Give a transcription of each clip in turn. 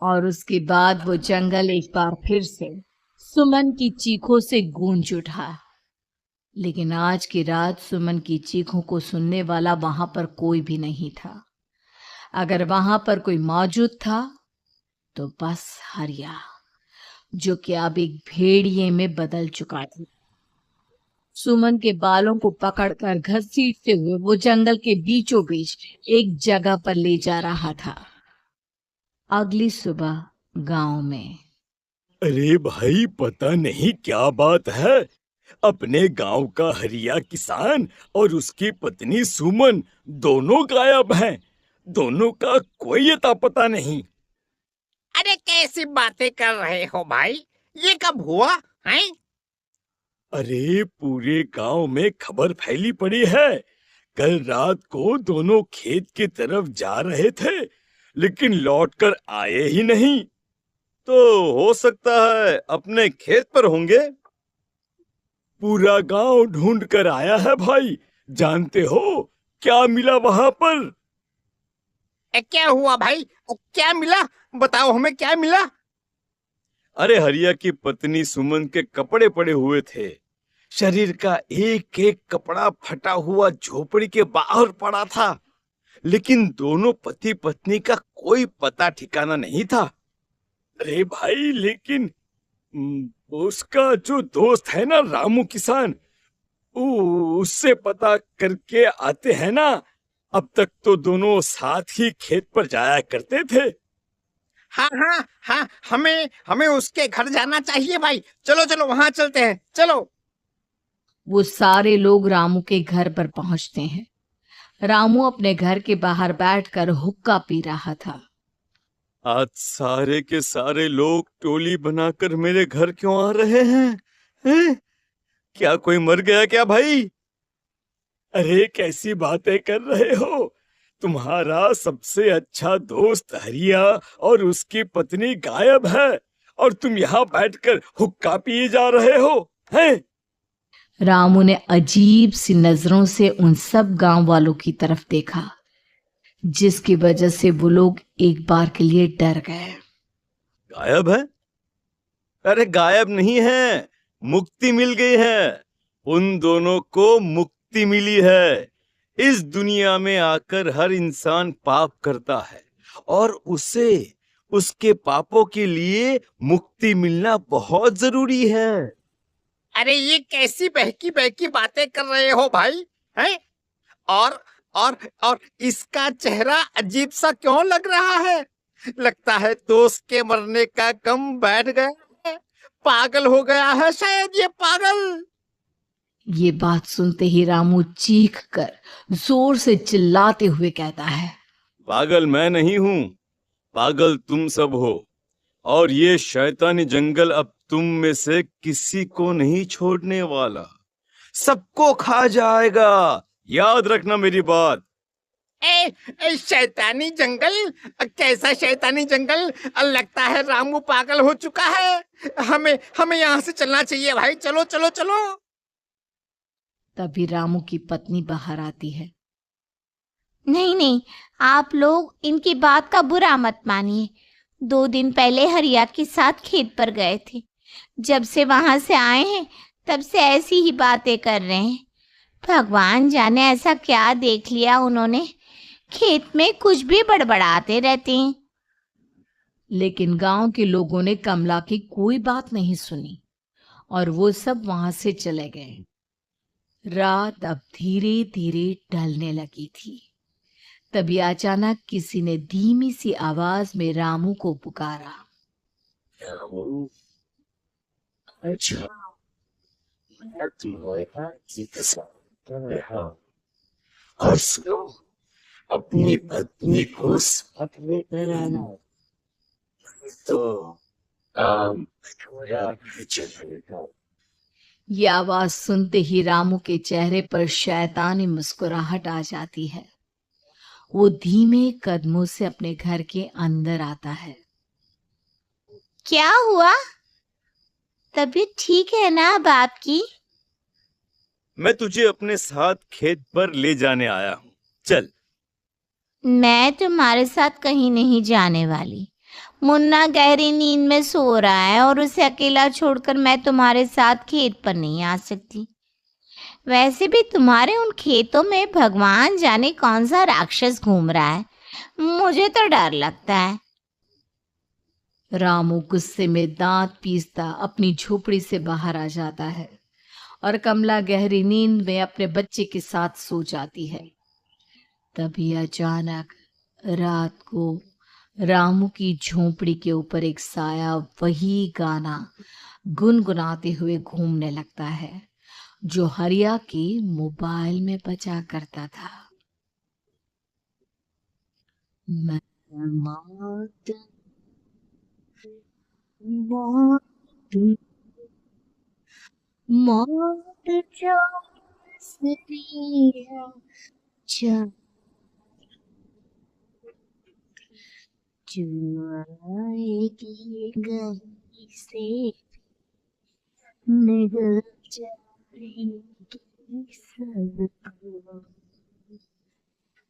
और उसके बाद वो जंगल एक बार फिर से सुमन की चीखों से गूंज उठा। लेकिन आज की रात सुमन की चीखों को सुनने वाला वहां पर कोई भी नहीं था। अगर वहां पर कोई मौजूद था तो बस हरिया, जो कि अब एक भेड़िए में बदल चुका था। सुमन के बालों को पकड़कर घसीटते हुए वो जंगल के बीचों बीच एक जगह पर ले जा रहा था। अगली सुबह गांव में। अरे भाई, पता नहीं क्या बात है। अपने गांव का हरिया किसान और उसकी पत्नी सुमन दोनों गायब हैं। दोनों का कोई अता पता नहीं। अरे कैसी बातें कर रहे हो भाई, ये कब हुआ है? अरे पूरे गांव में खबर फैली पड़ी है। कल रात को दोनों खेत की तरफ जा रहे थे, लेकिन लौटकर आए ही नहीं। तो हो सकता है अपने खेत पर होंगे। पूरा गांव ढूंढ कर आया है भाई। जानते हो क्या मिला वहां पर? क्या हुआ भाई, क्या मिला? बताओ हमें, क्या मिला? अरे हरिया की पत्नी सुमन के कपड़े पड़े हुए थे। शरीर का एक एक कपड़ा फटा हुआ झोपड़ी के बाहर पड़ा था, लेकिन दोनों पति पत्नी का कोई पता ठिकाना नहीं था। अरे भाई, लेकिन उसका जो दोस्त है ना, रामू किसान, उससे पता करके आते हैं ना। अब तक तो दोनों साथ ही खेत पर जाया करते थे। हाँ हाँ हाँ, हमें हमें उसके घर जाना चाहिए भाई। चलो चलो वहां चलते हैं, चलो। वो सारे लोग रामू के घर पर पहुंचते हैं। रामू अपने घर के बाहर बैठकर हुक्का पी रहा था। आज सारे के सारे लोग टोली बनाकर मेरे घर क्यों आ रहे हैं? हैं? क्या कोई मर गया क्या भाई? अरे कैसी बातें कर रहे हो? तुम्हारा सबसे अच्छा दोस्त हरिया और उसकी पत्नी गायब है, और तुम यहाँ बैठकर हुक्का पिए जा रहे हो हैं? रामू ने अजीब सी नजरों से उन सब गांव वालों की तरफ देखा, जिसकी वजह से वो लोग एक बार के लिए डर गए। गायब है? अरे गायब नहीं है, मुक्ति मिल गई है। उन दोनों को मुक्ति मिली है। इस दुनिया में आकर हर इंसान पाप करता है, और उसे उसके पापों के लिए मुक्ति मिलना बहुत जरूरी है। अरे ये कैसी बहकी बहकी बातें कर रहे हो भाई, हैं? और और इसका चेहरा अजीब सा क्यों लग रहा है? लगता है दोस्त के मरने का गम बैठ गया है। पागल हो गया है शायद ये पागल। ये बात सुनते ही रामू चीख कर जोर से चिल्लाते हुए कहता है, पागल मैं नहीं हूं, पागल तुम सब हो। और ये शैतानी जंगल अब तुम में से किसी को नहीं छोड़ने वाला, सबको खा जाएगा। याद रखना मेरी बात। शैतानी जंगल? कैसा शैतानी जंगल? लगता है रामू पागल हो चुका है। हमें हमें यहाँ से चलना चाहिए भाई, चलो चलो चलो। तभी रामू की पत्नी बाहर आती है। नहीं नहीं, आप लोग इनकी बात का बुरा मत मानिए। 2 दिन पहले हरिया के साथ खेत पर गए थे। जब से वहां से आए हैं तब से ऐसी ही बातें कर रहे हैं। भगवान जाने ऐसा क्या देख लिया उन्होंने, खेत में कुछ भी बड़बड़ाते रहते हैं। लेकिन गांव के लोगों ने कमला की कोई बात नहीं सुनी और वो सब वहां से चले गए। रात अब धीरे धीरे ढलने लगी थी। तभी अचानक किसी ने धीमी सी आवाज में रामू को पुकारा। अच्छा, मैं तुम्हारा और सुनो, अपनी पत्नी को साथ लेकर आना, तो काम थोड़ा चलेगा। ये आवाज सुनते ही रामू के चेहरे पर शैतानी मुस्कुराहट आ जाती है। वो धीमे कदमों से अपने घर के अंदर आता है। क्या हुआ? तबीयत ठीक है ना अब आपकी? मैं तुझे अपने साथ खेत पर ले जाने आया हूँ, चल। मैं तुम्हारे साथ कहीं नहीं जाने वाली। मुन्ना गहरी नींद में सो रहा है और उसे अकेला छोड़कर मैं तुम्हारे साथ खेत पर नहीं आ सकती। वैसे भी तुम्हारे उन खेतों में भगवान जाने कौन सा राक्षस घूम रहा है, मुझे तो डर लगता है। रामू गुस्से में दांत पीसता अपनी झोपड़ी से बाहर आ जाता है और कमला गहरी नींद में अपने बच्चे के साथ सो जाती है। तभी अचानक रात को रामू की झोपड़ी के ऊपर एक साया वही गाना गुनगुनाते हुए घूमने लगता है जो हरिया के मोबाइल में बजा करता था। मैं मौत मौत मौत चुराएगी गली से निगल जाएगी सबको।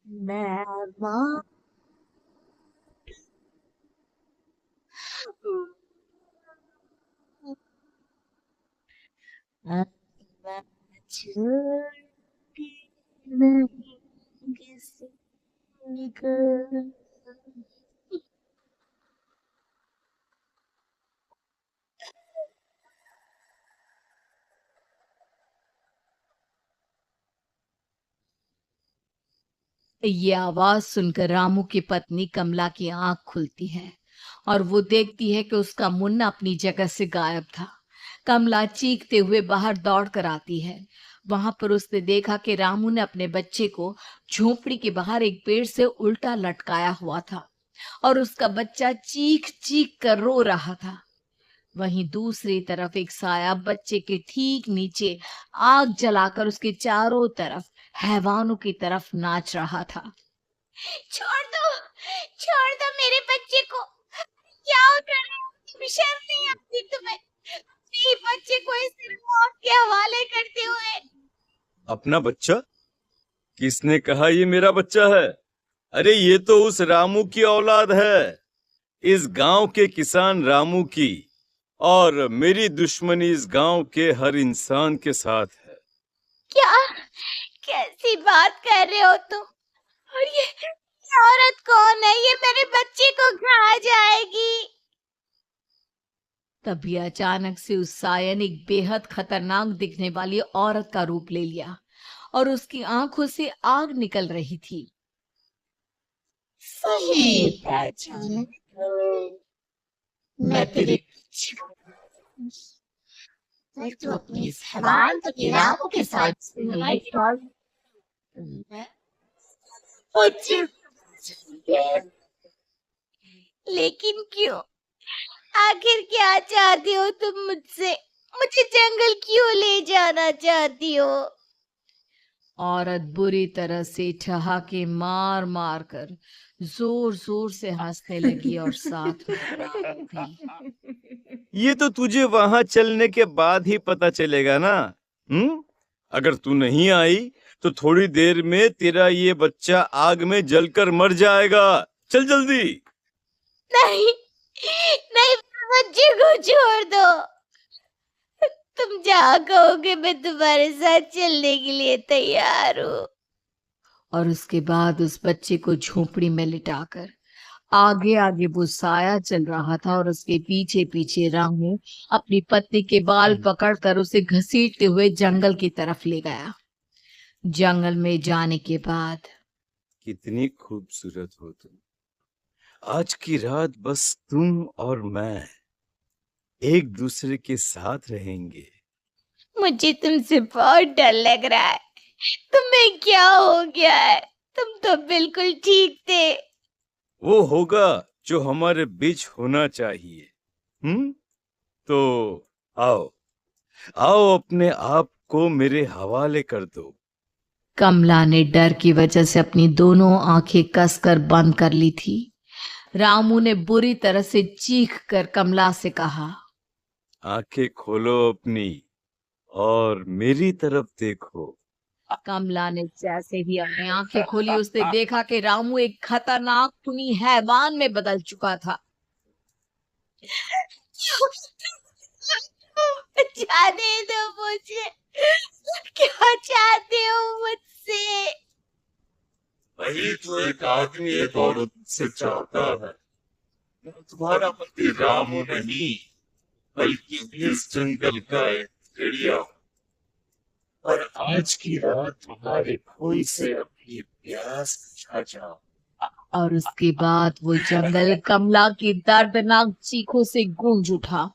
मैं मौत मैं छोड़ती नहीं किसी को। ये आवाज सुनकर रामू की पत्नी कमला की आंख खुलती है और वो देखती है कि उसका मुन्ना अपनी जगह से गायब था। कमला चीखते हुए बाहर दौड़ कर आती है। वहां पर उसने देखा कि रामू ने अपने बच्चे को झोपड़ी के बाहर एक पेड़ से उल्टा लटकाया हुआ था और उसका बच्चा चीख चीख कर रो रहा था। वहीं दूसरी तरफ एक साया बच्चे के ठीक नीचे आग जलाकर उसके चारों तरफ हैवानों की तरफ नाच रहा था। छोड़ दो मेरे बच्चे को, क्या कर रहे हो? शर्म नहीं आती तुम्हें? अपने बच्चे को इस मौत के हवाले करते हुए। अपना बच्चा? किसने कहा ये मेरा बच्चा है? अरे ये तो उस रामू की औलाद है, इस गांव के किसान रामू की, और मेरी दुश्मनी इस गांव के हर इंसान के साथ है। क्या कैसी बात कर रहे हो तुम? और ये औरत कौन है? ये मेरे बच्चे को खा जाएगी। तभी अचानक से उस साया ने एक बेहद खतरनाक दिखने वाली औरत का रूप ले लिया और उसकी आंखों से आग निकल रही थी। सही पहचान, मैं तेरे तो अपनी इस हैवान तो रामू के साथ लेकिन क्यों? आखिर क्या चाहती हो तुम मुझसे? मुझे जंगल क्यों ले जाना चाहती हो? औरत बुरी तरह से ठहाके मार मार कर जोर जोर से हंसने लगी और साथ में भी। ये तो तुझे वहां चलने के बाद ही पता चलेगा ना। अगर तू नहीं आई तो थोड़ी देर में तेरा ये बच्चा आग में जलकर मर जाएगा। चल जल्दी। नहीं नहीं, बच्चे को छोड़ दो। तुम जहाँ कहोगे मैं तुम्हारे साथ चलने के लिए तैयार हूँ। और उसके बाद उस बच्चे को झोपड़ी में लिटाकर आगे आगे वो साया चल रहा था और उसके पीछे पीछे रामू अपनी पत्नी के बाल पकड़कर उसे घसीटते हुए जंगल की तरफ ले गया। जंगल में जाने के बाद, कितनी खूबसूरत हो तुम। आज की रात बस तुम और मैं एक दूसरे के साथ रहेंगे। मुझे तुमसे बहुत डर लग रहा है। तुम्हें क्या हो गया है? तुम तो बिल्कुल ठीक थे। वो होगा जो हमारे बीच होना चाहिए। तो आओ आओ, अपने आप को मेरे हवाले कर दो। कमला ने डर की वजह से अपनी दोनों आंखें कसकर बंद कर ली थी। रामू ने बुरी तरह से चीख कर कमला से कहा, आंखें खोलो अपनी और मेरी तरफ देखो। कमला ने जैसे ही अपनी आंखें खोली उसने देखा कि रामू एक खतरनाक खूनी हैवान में बदल चुका था। जाने दो मुझे। क्या चाहते हो मुझसे? वही तो एक आदमी एक औरत से चाहता है। मैं तुम्हारा पति रामू नहीं, बल्कि इस जंगल का एक चिड़िया हूँ। और आज की रात तुम्हारे खोई से अपनी प्यास बुझा जाओ। और उसके बाद वो जंगल कमला की दर्दनाक चीखों से गूंज उठा।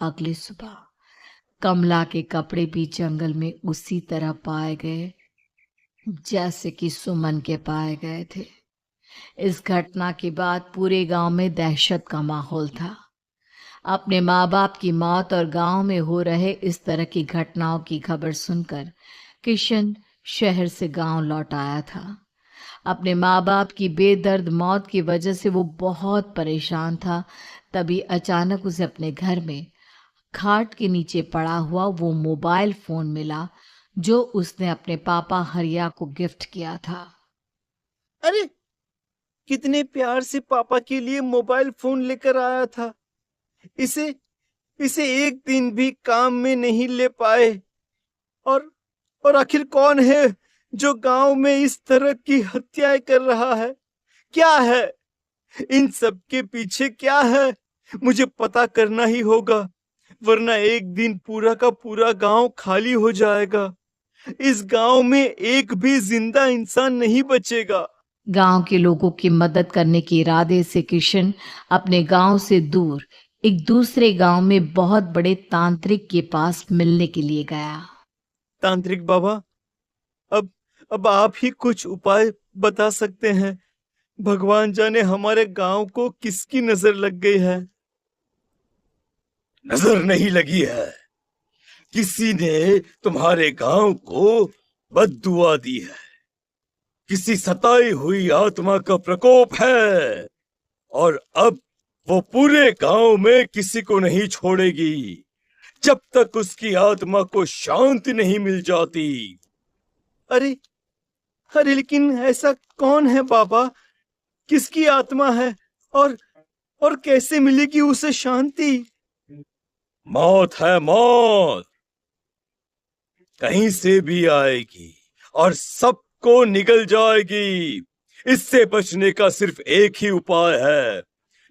अगली सुबह कमला के कपड़े भी जंगल में उसी तरह पाए गए जैसे कि सुमन के पाए गए थे। इस घटना के बाद पूरे गांव में दहशत का माहौल था। अपने माँ बाप की मौत और गांव में हो रहे इस तरह की घटनाओं की खबर सुनकर किशन शहर से गांव लौट आया था। अपने माँ बाप की बेदर्द मौत की वजह से वो बहुत परेशान था। तभी अचानक उसे अपने घर में खाट के नीचे पड़ा हुआ वो मोबाइल फोन मिला जो उसने अपने पापा हरिया को गिफ्ट किया था। अरे कितने प्यार से पापा के लिए मोबाइल फोन लेकर आया था। इसे इसे एक दिन भी काम में नहीं ले पाए। और आखिर कौन है जो गांव में इस तरह की हत्याएं कर रहा है? क्या है इन सब के पीछे? क्या है? मुझे पता करना ही होगा, वरना एक दिन पूरा का पूरा गांव खाली हो जाएगा। इस गांव में एक भी जिंदा इंसान नहीं बचेगा। गांव के लोगों की मदद करने के इरादे से किशन अपने गांव से दूर एक दूसरे गांव में बहुत बड़े तांत्रिक के पास मिलने के लिए गया। तांत्रिक बाबा, अब आप ही कुछ उपाय बता सकते हैं। भगवान जाने हमारे गांव को किसकी नजर लग गई है। नजर नहीं लगी है, किसी ने तुम्हारे गांव को बद्दुआ दी है। किसी सताई हुई आत्मा का प्रकोप है और अब वो पूरे गांव में किसी को नहीं छोड़ेगी जब तक उसकी आत्मा को शांति नहीं मिल जाती। अरे अरे लेकिन ऐसा कौन है बाबा? किसकी आत्मा है और कैसे मिलेगी उसे शांति? मौत है, मौत कहीं से भी आएगी और सबको निगल जाएगी। इससे बचने का सिर्फ एक ही उपाय है,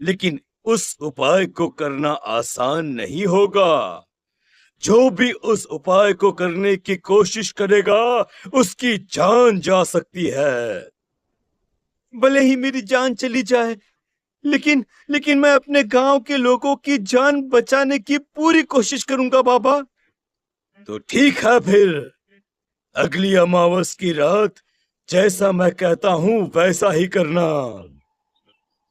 लेकिन उस उपाय को करना आसान नहीं होगा। जो भी उस उपाय को करने की कोशिश करेगा उसकी जान जा सकती है। भले ही मेरी जान चली जाए, लेकिन मैं अपने गांव के लोगों की जान बचाने की पूरी कोशिश करूंगा बाबा। तो ठीक है, फिर अगली अमावस की रात जैसा मैं कहता हूं वैसा ही करना।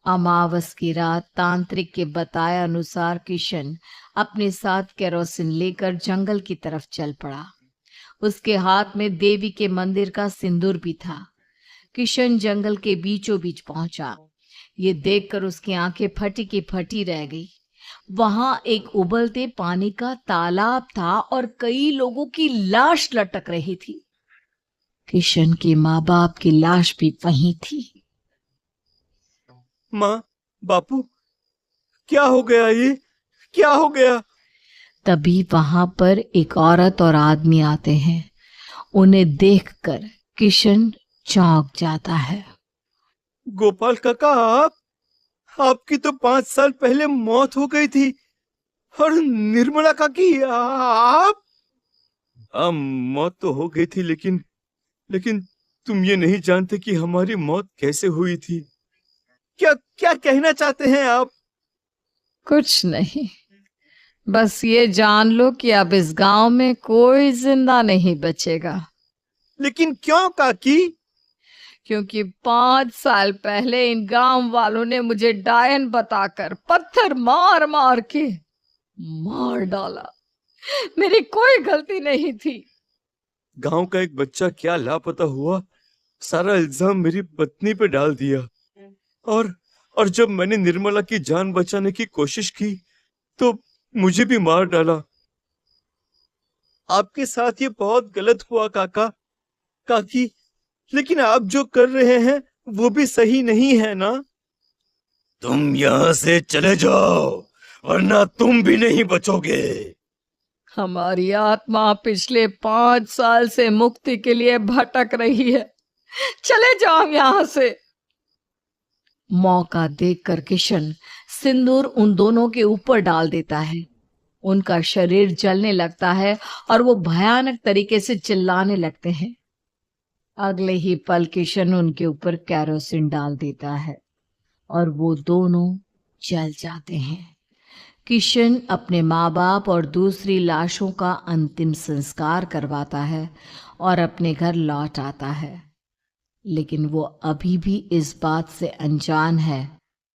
अमावस की रात तांत्रिक के बताए अनुसार किशन अपने साथ केरोसिन लेकर जंगल की तरफ चल पड़ा। उसके हाथ में देवी के मंदिर का सिंदूर भी था। किशन जंगल के बीचों बीच पहुंचा। ये देखकर उसकी आंखें फटी की फटी रह गई। वहां एक उबलते पानी का तालाब था और कई लोगों की लाश लटक रही थी। किशन के माँ बाप की लाश भी वहीं थी। माँ, बापू, क्या हो गया? ये क्या हो गया? तभी वहां पर एक औरत और आदमी आते हैं। उन्हें देखकर किशन चौंक जाता है। गोपाल काका, आपकी तो 5 साल पहले मौत हो गई थी। और निर्मला काकी, आप? मौत तो हो गई थी, लेकिन तुम ये नहीं जानते कि हमारी मौत कैसे हुई थी। क्या कहना चाहते हैं आप? कुछ नहीं, बस ये जान लो कि अब इस गांव में कोई जिंदा नहीं बचेगा। लेकिन क्यों काकी? क्योंकि 5 साल पहले इन गांव वालों ने मुझे डायन बताकर पत्थर मार मार के मार डाला। मेरी कोई गलती नहीं थी। गांव का एक बच्चा क्या लापता हुआ, सारा इल्जाम मेरी पत्नी पे डाल दिया। और जब मैंने निर्मला की जान बचाने की कोशिश की तो मुझे भी मार डाला। आपके साथ ये बहुत गलत हुआ काकी, लेकिन आप जो कर रहे हैं वो भी सही नहीं है ना? तुम यहाँ से चले जाओ, वरना तुम भी नहीं बचोगे। हमारी आत्मा पिछले 5 साल से मुक्ति के लिए भटक रही है, चले जाओ यहाँ से। मौका देखकर किशन सिंदूर उन दोनों के ऊपर डाल देता है। उनका शरीर जलने लगता है और वो भयानक तरीके से चिल्लाने लगते हैं। अगले ही पल किशन उनके ऊपर कैरोसिन डाल देता है और वो दोनों जल जाते हैं। किशन अपने माँ बाप और दूसरी लाशों का अंतिम संस्कार करवाता है और अपने घर लौट आता है, लेकिन वो अभी भी इस बात से अनजान है